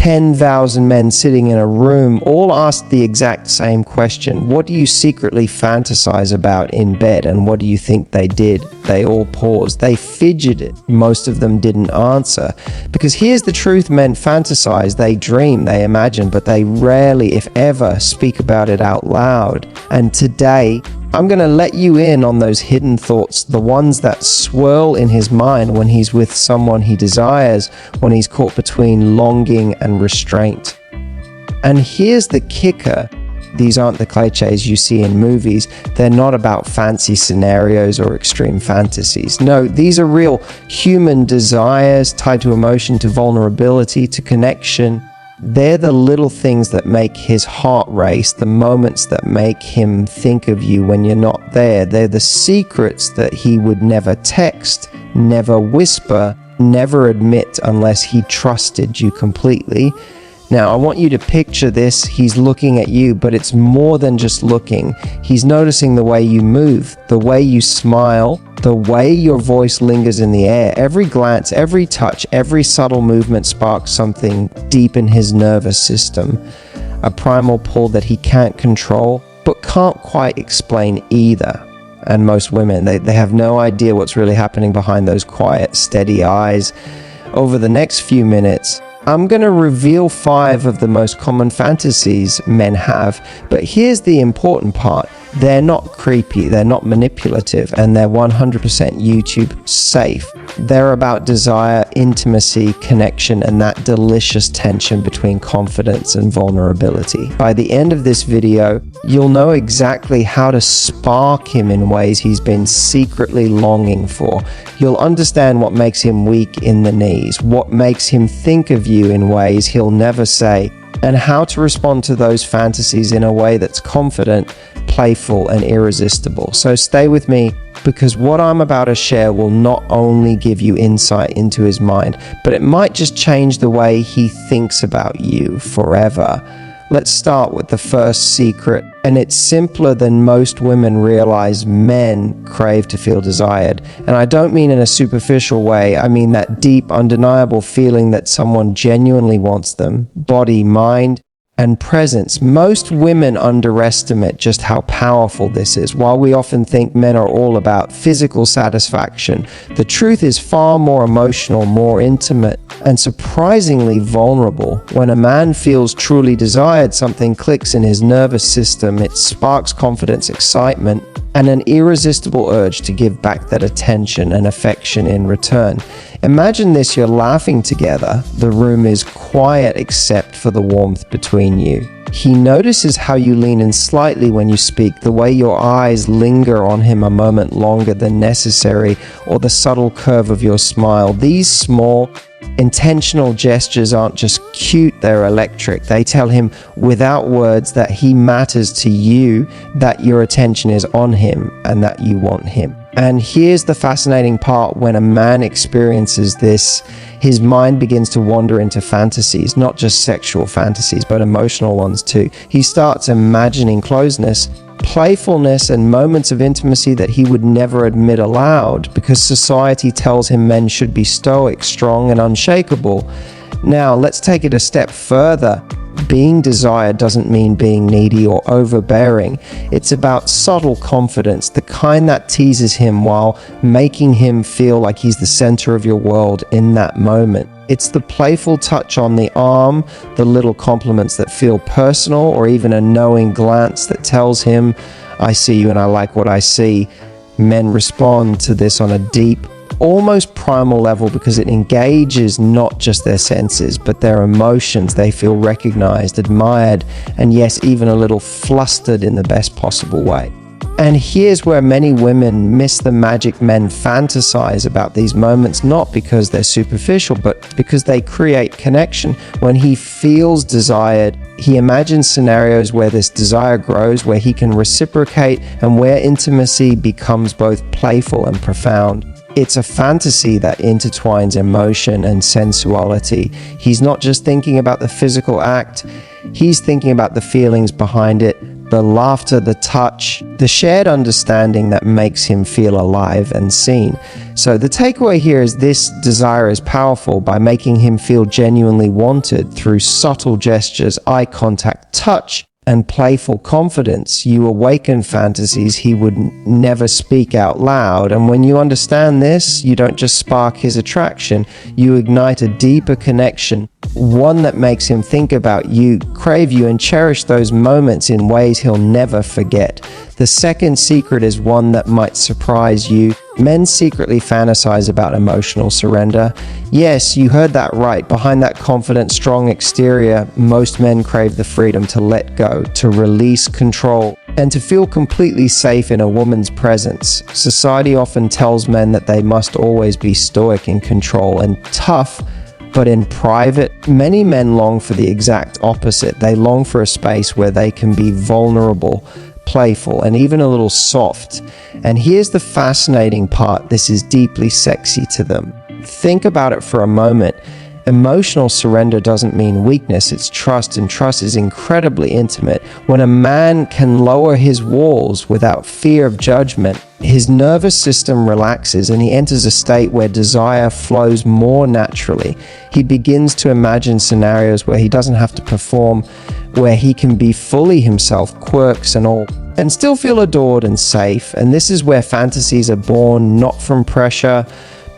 10,000 men sitting in a room all asked the exact same question. What do you secretly fantasize about in bed? And what do you think they did? They all paused. They fidgeted. Most of them didn't answer. Because here's the truth: men fantasize, they dream, they imagine, but they rarely, if ever, speak about it out loud. And today, I'm going to let you in on those hidden thoughts, the ones that swirl in his mind when he's with someone he desires, when he's caught between longing and restraint. And here's the kicker: these aren't the clichés you see in movies. They're not about fancy scenarios or extreme fantasies. No, these are real human desires tied to emotion, to vulnerability, to connection. They're the little things that make his heart race, the moments that make him think of you when you're not there. They're the secrets that he would never text, never whisper, never admit unless he trusted you completely. Now, I want you to picture this. He's looking at you, but it's more than just looking. He's noticing the way you move, the way you smile, the way your voice lingers in the air. Every glance, every touch, every subtle movement sparks something deep in his nervous system. A primal pull that he can't control, but can't quite explain either. And most women, they have no idea what's really happening behind those quiet, steady eyes. Over the next few minutes, I'm going to reveal 5 of the most common fantasies men have, but here's the important part. They're not creepy, they're not manipulative, and they're 100% YouTube safe. They're about desire, intimacy, connection, and that delicious tension between confidence and vulnerability. By the end of this video, you'll know exactly how to spark him in ways he's been secretly longing for. You'll understand what makes him weak in the knees, what makes him think of you in ways he'll never say, and how to respond to those fantasies in a way that's confident, playful, and irresistible. So stay with me, because what I'm about to share will not only give you insight into his mind, but it might just change the way he thinks about you forever. Let's start with the first secret, and it's simpler than most women realize. Men crave to feel desired. And I don't mean in a superficial way. I mean that deep, undeniable feeling that someone genuinely wants them. Body, mind, and presence. Most women underestimate just how powerful this is. While we often think men are all about physical satisfaction, the truth is far more emotional, more intimate, and surprisingly vulnerable. When a man feels truly desired, something clicks in his nervous system. It sparks confidence, excitement, and an irresistible urge to give back that attention and affection in return. Imagine this: you're laughing together. The room is quiet except for the warmth between you. He notices how you lean in slightly when you speak, the way your eyes linger on him a moment longer than necessary, or the subtle curve of your smile. These small, intentional gestures aren't just cute, they're electric. They tell him without words that he matters to you, that your attention is on him, and that you want him. And here's the fascinating part: when a man experiences this, his mind begins to wander into fantasies, not just sexual fantasies, but emotional ones too. He starts imagining closeness, playfulness, and moments of intimacy that he would never admit aloud, because society tells him men should be stoic, strong, and unshakable. Now, let's take it a step further. Being desired doesn't mean being needy or overbearing. It's about subtle confidence, the kind that teases him while making him feel like he's the center of your world in that moment. It's the playful touch on the arm, the little compliments that feel personal, or even a knowing glance that tells him, "I see you and I like what I see." Men respond to this on a deep, almost primal level, because it engages not just their senses, but their emotions. They feel recognized, admired, and yes, even a little flustered in the best possible way. And here's where many women miss the magic. Men fantasize about these moments, not because they're superficial, but because they create connection. When he feels desired, he imagines scenarios where this desire grows, where he can reciprocate, and where intimacy becomes both playful and profound. It's a fantasy that intertwines emotion and sensuality. He's not just thinking about the physical act, he's thinking about the feelings behind it, the laughter, the touch, the shared understanding that makes him feel alive and seen. So the takeaway here is this desire is powerful by making him feel genuinely wanted through subtle gestures, eye contact, touch, and playful confidence. You awaken fantasies he would never speak out loud. And when you understand this, you don't just spark his attraction, you ignite a deeper connection, one that makes him think about you, crave you, and cherish those moments in ways he'll never forget. The second secret is one that might surprise you. Men secretly fantasize about emotional surrender. Yes, you heard that right. Behind that confident, strong exterior, most men crave the freedom to let go, to release control, and to feel completely safe in a woman's presence. Society often tells men that they must always be stoic in control and tough, but in private, many men long for the exact opposite. They long for a space where they can be vulnerable, playful, and even a little soft. And here's the fascinating part: this is deeply sexy to them. Think about it for a moment. Emotional surrender doesn't mean weakness, it's trust, and trust is incredibly intimate. When a man can lower his walls without fear of judgment, his nervous system relaxes and he enters a state where desire flows more naturally. He begins to imagine scenarios where he doesn't have to perform, where he can be fully himself, quirks and all, and still feel adored and safe. And this is where fantasies are born, not from pressure,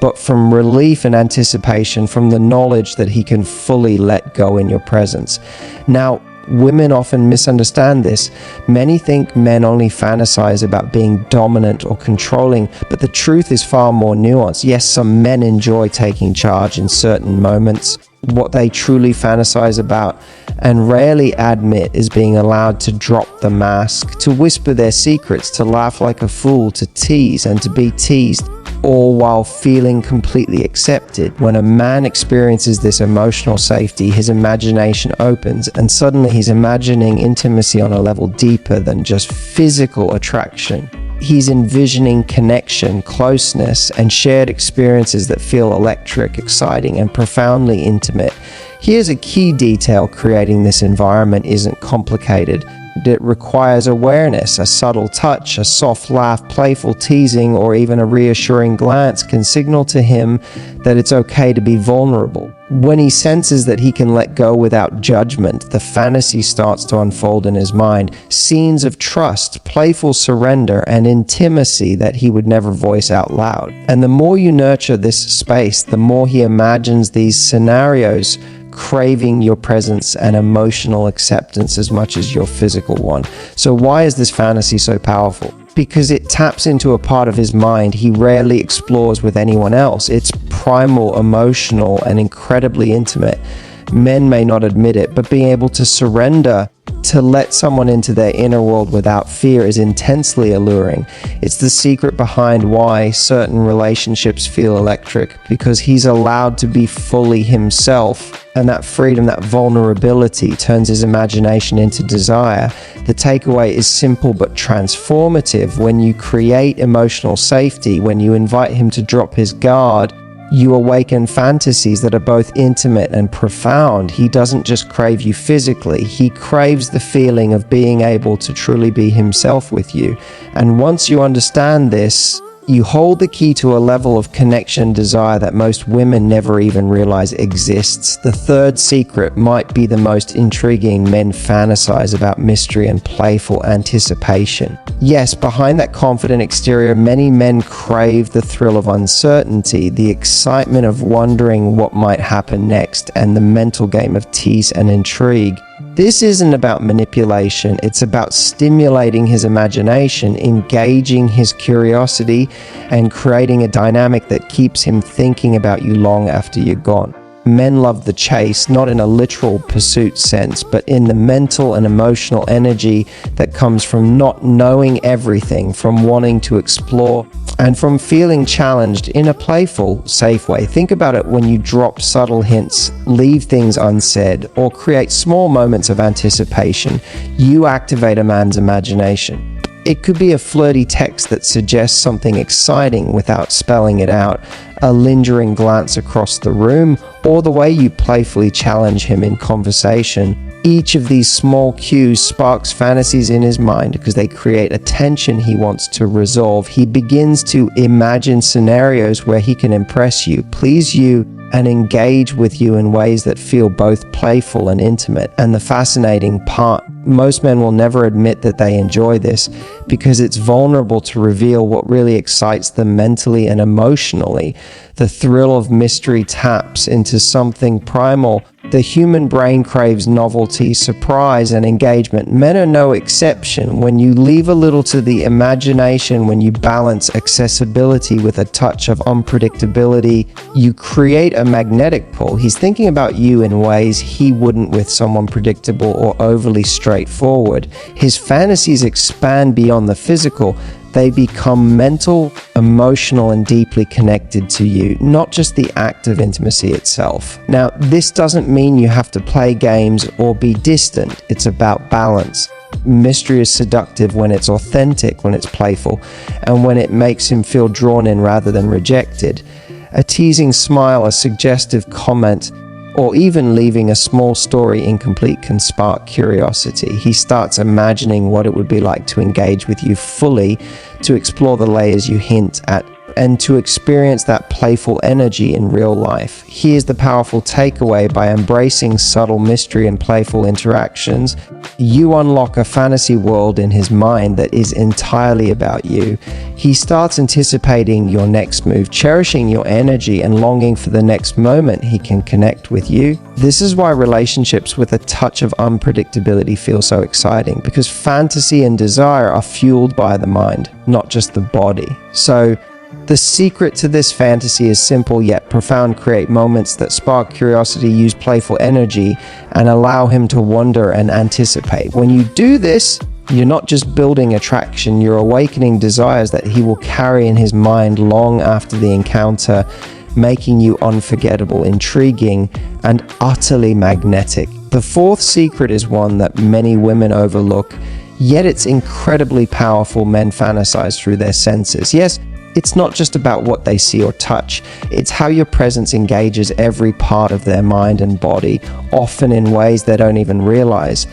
but from relief and anticipation, from the knowledge that he can fully let go in your presence. Now, women often misunderstand this. Many think men only fantasize about being dominant or controlling, but the truth is far more nuanced. Yes, some men enjoy taking charge in certain moments. What they truly fantasize about and rarely admit is being allowed to drop the mask, to whisper their secrets, to laugh like a fool, to tease and to be teased, all while feeling completely accepted. When a man experiences this emotional safety, his imagination opens, and suddenly he's imagining intimacy on a level deeper than just physical attraction. He's envisioning connection, closeness, and shared experiences that feel electric, exciting, and profoundly intimate. Here's a key detail: creating this environment isn't complicated. It requires awareness. A subtle touch, a soft laugh, playful teasing, or even a reassuring glance can signal to him that it's okay to be vulnerable. When he senses that he can let go without judgment, the fantasy starts to unfold in his mind. Scenes of trust, playful surrender, and intimacy that he would never voice out loud. And the more you nurture this space, the more he imagines these scenarios, craving your presence and emotional acceptance as much as your physical one. So why is this fantasy so powerful? Because it taps into a part of his mind he rarely explores with anyone else. It's primal, emotional, and incredibly intimate. Men may not admit it, but being able to surrender, to let someone into their inner world without fear, is intensely alluring. It's the secret behind why certain relationships feel electric, because he's allowed to be fully himself, and that freedom, that vulnerability turns his imagination into desire. The takeaway is simple but transformative. When you create emotional safety, when you invite him to drop his guard, you awaken fantasies that are both intimate and profound. He doesn't just crave you physically, he craves the feeling of being able to truly be himself with you. And once you understand this, you hold the key to a level of connection, desire that most women never even realize exists. The third secret might be the most intriguing. Men fantasize about mystery and playful anticipation. Yes, behind that confident exterior, many men crave the thrill of uncertainty, the excitement of wondering what might happen next, and the mental game of tease and intrigue. This isn't about manipulation, it's about stimulating his imagination, engaging his curiosity, and creating a dynamic that keeps him thinking about you long after you're gone. Men love the chase, not in a literal pursuit sense, but in the mental and emotional energy that comes from not knowing everything, from wanting to explore, and from feeling challenged in a playful, safe way. Think about it: when you drop subtle hints, leave things unsaid, or create small moments of anticipation, you activate a man's imagination. It could be a flirty text that suggests something exciting without spelling it out, a lingering glance across the room, or the way you playfully challenge him in conversation. Each of these small cues sparks fantasies in his mind because they create a tension he wants to resolve. He begins to imagine scenarios where he can impress you, please you, and engage with you in ways that feel both playful and intimate. And the fascinating part, most men will never admit that they enjoy this because it's vulnerable to reveal what really excites them mentally and emotionally. The thrill of mystery taps into something primal. The human brain craves novelty, surprise, and engagement. Men are no exception. When you leave a little to the imagination, when you balance accessibility with a touch of unpredictability, you create a magnetic pull. He's thinking about you in ways he wouldn't with someone predictable or overly straightforward. His fantasies expand beyond the physical. They become mental, emotional, and deeply connected to you, not just the act of intimacy itself. Now, this doesn't mean you have to play games or be distant. It's about balance. Mystery is seductive when it's authentic, when it's playful, and when it makes him feel drawn in rather than rejected. A teasing smile, a suggestive comment, or even leaving a small story incomplete can spark curiosity. He starts imagining what it would be like to engage with you fully, to explore the layers you hint at, and to experience that playful energy in real life. Here's the powerful takeaway: by embracing subtle mystery and playful interactions, you unlock a fantasy world in his mind that is entirely about you. He starts anticipating your next move, cherishing your energy, and longing for the next moment he can connect with you. This is why relationships with a touch of unpredictability feel so exciting, because fantasy and desire are fueled by the mind, not just the body. So, the secret to this fantasy is simple yet profound. Create moments that spark curiosity, use playful energy, and allow him to wonder and anticipate. When you do this, you're not just building attraction, you're awakening desires that he will carry in his mind long after the encounter, making you unforgettable, intriguing, and utterly magnetic. The fourth secret is one that many women overlook, yet it's incredibly powerful. Men fantasize through their senses. Yes, it's not just about what they see or touch, it's how your presence engages every part of their mind and body, often in ways they don't even realize.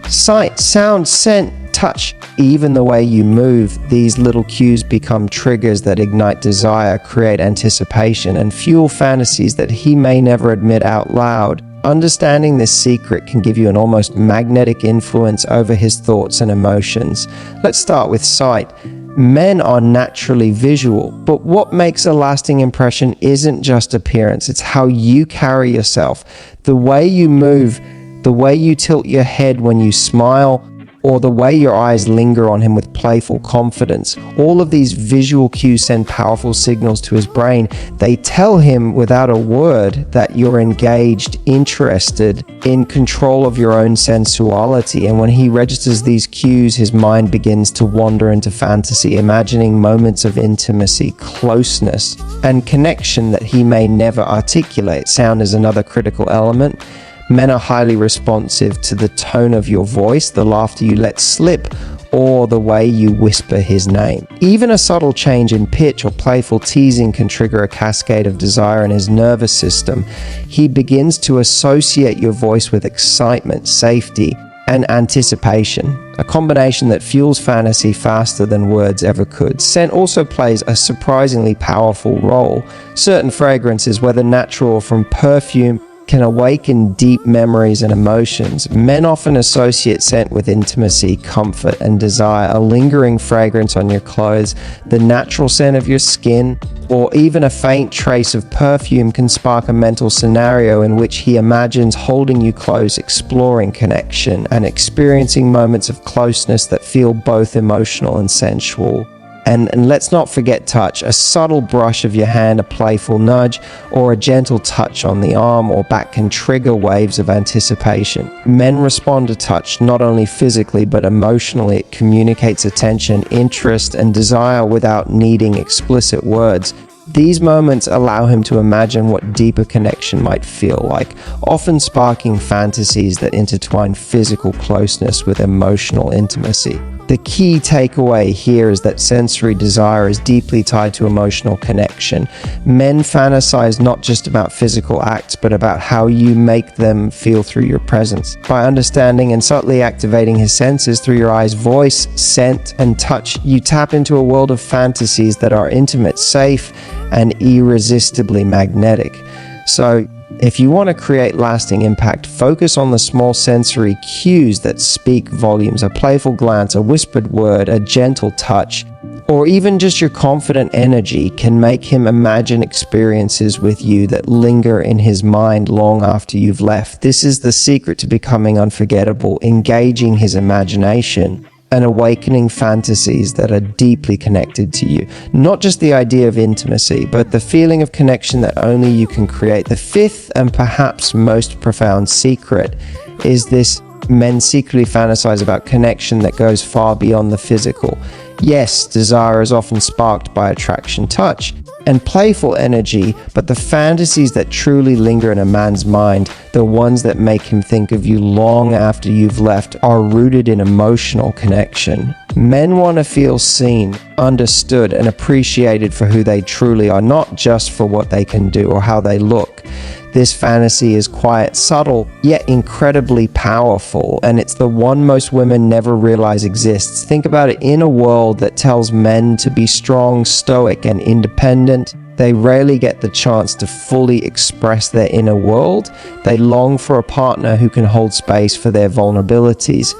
Sight, sound, scent, touch, even the way you move, these little cues become triggers that ignite desire, create anticipation, and fuel fantasies that he may never admit out loud. Understanding this secret can give you an almost magnetic influence over his thoughts and emotions. Let's start with sight. Men are naturally visual, but what makes a lasting impression isn't just appearance, it's how you carry yourself. The way you move, the way you tilt your head when you smile, or the way your eyes linger on him with playful confidence. All of these visual cues send powerful signals to his brain. They tell him without a word that you're engaged, interested, in control of your own sensuality. And when he registers these cues, his mind begins to wander into fantasy, imagining moments of intimacy, closeness, and connection that he may never articulate. Sound is another critical element. Men are highly responsive to the tone of your voice, the laughter you let slip, or the way you whisper his name. Even a subtle change in pitch or playful teasing can trigger a cascade of desire in his nervous system. He begins to associate your voice with excitement, safety, and anticipation, a combination that fuels fantasy faster than words ever could. Scent also plays a surprisingly powerful role. Certain fragrances, whether natural or from perfume, can awaken deep memories and emotions. Men often associate scent with intimacy, comfort, and desire. A lingering fragrance on your clothes, the natural scent of your skin, or even a faint trace of perfume can spark a mental scenario in which he imagines holding you close, exploring connection, and experiencing moments of closeness that feel both emotional and sensual. And let's not forget touch. A subtle brush of your hand, a playful nudge, or a gentle touch on the arm or back can trigger waves of anticipation. Men respond to touch not only physically but emotionally. It communicates attention, interest, and desire without needing explicit words. These moments allow him to imagine what deeper connection might feel like, often sparking fantasies that intertwine physical closeness with emotional intimacy. The key takeaway here is that sensory desire is deeply tied to emotional connection. Men fantasize not just about physical acts, but about how you make them feel through your presence. By understanding and subtly activating his senses through your eyes, voice, scent, and touch, you tap into a world of fantasies that are intimate, safe, and irresistibly magnetic. So, if you want to create lasting impact, focus on the small sensory cues that speak volumes. A playful glance, a whispered word, a gentle touch, or even just your confident energy can make him imagine experiences with you that linger in his mind long after you've left. This is the secret to becoming unforgettable, engaging his imagination and awakening fantasies that are deeply connected to you. Not just the idea of intimacy, but the feeling of connection that only you can create. The fifth and perhaps most profound secret is this: men secretly fantasize about connection that goes far beyond the physical. Yes, desire is often sparked by attraction, touch, and playful energy, but the fantasies that truly linger in a man's mind, the ones that make him think of you long after you've left, are rooted in emotional connection. Men want to feel seen, understood, and appreciated for who they truly are, not just for what they can do or how they look. This fantasy is quiet, subtle, yet incredibly powerful, and it's the one most women never realize exists. Think about it. In a world that tells men to be strong, stoic, and independent, they rarely get the chance to fully express their inner world. They long for a partner who can hold space for their vulnerabilities.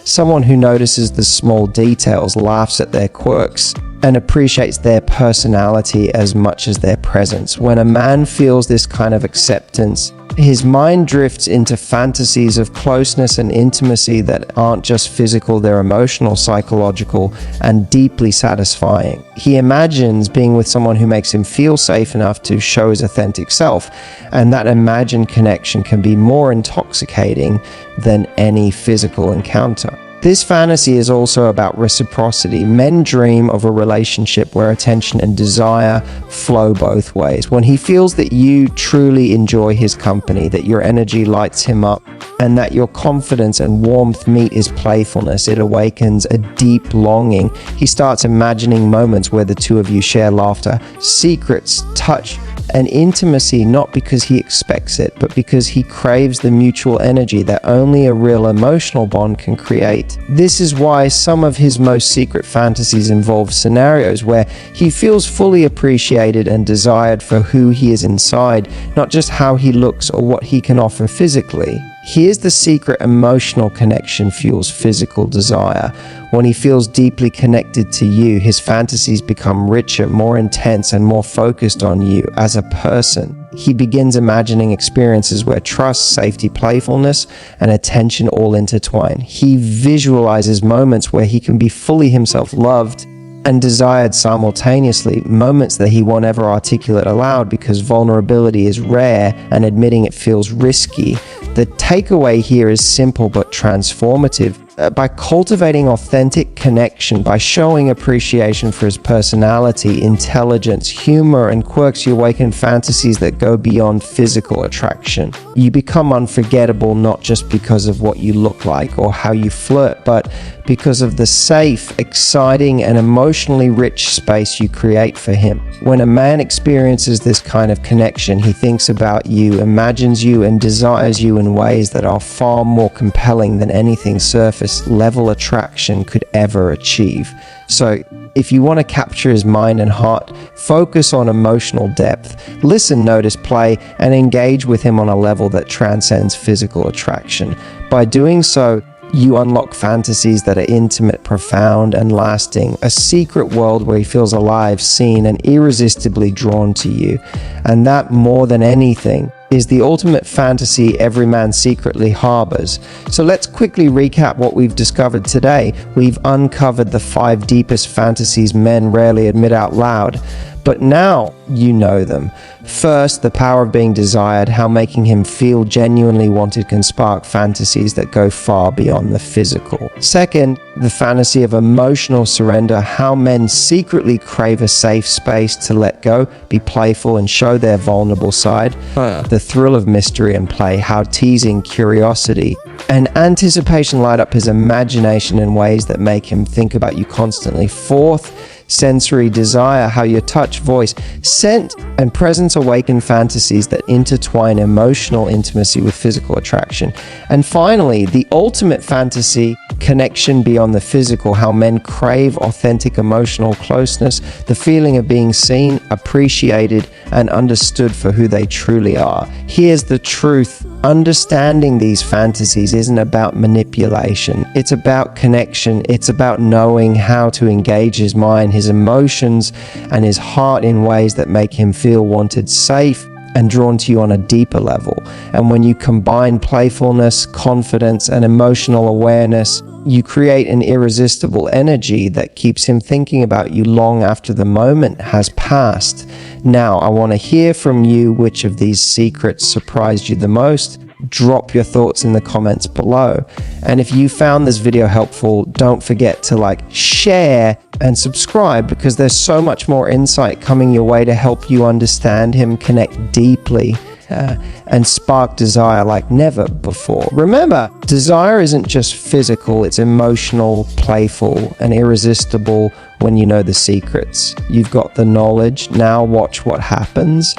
Someone who notices the small details, laughs at their quirks, and appreciates their personality as much as their presence. When a man feels this kind of acceptance, his mind drifts into fantasies of closeness and intimacy that aren't just physical, they're emotional, psychological, and deeply satisfying. He imagines being with someone who makes him feel safe enough to show his authentic self, and that imagined connection can be more intoxicating than any physical encounter. This fantasy is also about reciprocity. Men dream of a relationship where attention and desire flow both ways. When he feels that you truly enjoy his company, that your energy lights him up, and that your confidence and warmth meet his playfulness, it awakens a deep longing. He starts imagining moments where the two of you share laughter, secrets, touch, and intimacy, not because he expects it, but because he craves the mutual energy that only a real emotional bond can create. This is why some of his most secret fantasies involve scenarios where he feels fully appreciated and desired for who he is inside, not just how he looks or what he can offer physically. Here's the secret: emotional connection fuels physical desire. When he feels deeply connected to you, his fantasies become richer, more intense, and more focused on you as a person. He begins imagining experiences where trust, safety, playfulness, and attention all intertwine. He visualizes moments where he can be fully himself, loved and desired simultaneously, moments that he won't ever articulate aloud because vulnerability is rare and admitting it feels risky. The takeaway here is simple but transformative. By cultivating authentic connection, by showing appreciation for his personality, intelligence, humor, and quirks, you awaken fantasies that go beyond physical attraction. You become unforgettable not just because of what you look like or how you flirt, but because of the safe, exciting, and emotionally rich space you create for him. When a man experiences this kind of connection, he thinks about you, imagines you, and desires you in ways that are far more compelling than anything surface level attraction could ever achieve. So if you want to capture his mind and heart, focus on emotional depth. Listen, notice, play, and engage with him on a level that transcends physical attraction. By doing so, you unlock fantasies that are intimate, profound, and lasting. A secret world where he feels alive, seen, and irresistibly drawn to you. And that, more than anything, is the ultimate fantasy every man secretly harbors. So let's quickly recap what we've discovered today. We've uncovered the 5 deepest fantasies men rarely admit out loud. But now you know them. First, the power of being desired, how making him feel genuinely wanted can spark fantasies that go far beyond the physical. Second, the fantasy of emotional surrender, how men secretly crave a safe space to let go, be playful, and show their vulnerable side. The thrill of mystery and play, how teasing, curiosity, and anticipation light up his imagination in ways that make him think about you constantly. Fourth, sensory desire, how your touch, voice, scent, and presence awaken fantasies that intertwine emotional intimacy with physical attraction. And finally, the ultimate fantasy, connection beyond the physical, how men crave authentic emotional closeness, the feeling of being seen, appreciated, and understood for who they truly are. Here's the truth. Understanding these fantasies isn't about manipulation. It's about connection. It's about knowing how to engage his mind, his emotions, and his heart in ways that make him feel wanted, safe, and drawn to you on a deeper level. And when you combine playfulness, confidence, and emotional awareness, you create an irresistible energy that keeps him thinking about you long after the moment has passed. Now, I want to hear from you which of these secrets surprised you the most. Drop your thoughts in the comments below. And if you found this video helpful, don't forget to share, and subscribe, because there's so much more insight coming your way to help you understand him, connect deeply, and spark desire like never before. Remember, desire isn't just physical, it's emotional, playful, and irresistible when you know the secrets. You've got the knowledge, now watch what happens.